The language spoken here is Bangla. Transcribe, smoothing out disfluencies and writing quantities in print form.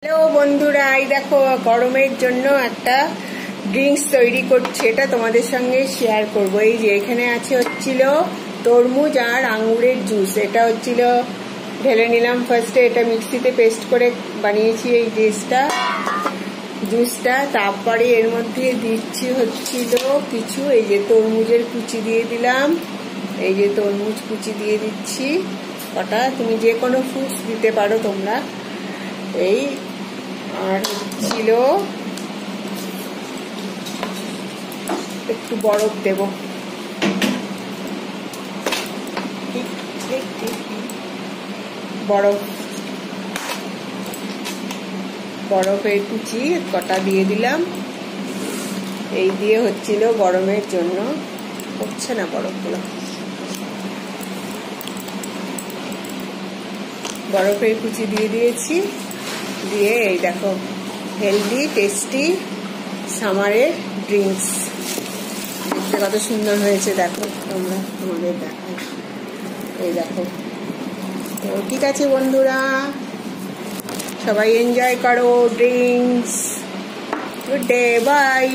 হ্যালো বন্ধুরা, এই দেখো গরমের জন্য একটা ড্রিঙ্কস তৈরি করছি, এটা তোমাদের সঙ্গে শেয়ার করব। এই যে এখানে আছে হচ্ছিল তরমুজ আর আঙ্গুরের জুস। এটা হচ্ছিল ঢেলে নিলাম ফার্স্টে, এটা মিক্সিতে পেস্ট করে বানিয়েছি এই জুসটা। তারপরে এর মধ্যে দিচ্ছি হচ্ছিল কিছু, এই যে তরমুজের কুচি দিয়ে দিলাম, এই যে তরমুজ কুচি দিয়ে দিচ্ছি কটা, তুমি যে কোনো ফ্রুটস দিতে পারো তোমরা। এই আর হচ্ছিল একটু বরফ দেব, বরফের কুচি কটা দিয়ে দিলাম। এই দিয়ে হচ্ছিল গরমের জন্য, হচ্ছে না বরফগুলো, বরফের কুচি দিয়ে দিয়েছি। দিয়ে এই দেখো হেলদি টেস্টি সামারের ড্রিঙ্কস, দেখতে কত সুন্দর হয়েছে দেখো তোমরা, তোমাদের দেখো, এই দেখো। তো ঠিক আছে বন্ধুরা, সবাই এনজয় করো ড্রিঙ্কস। Good day, by.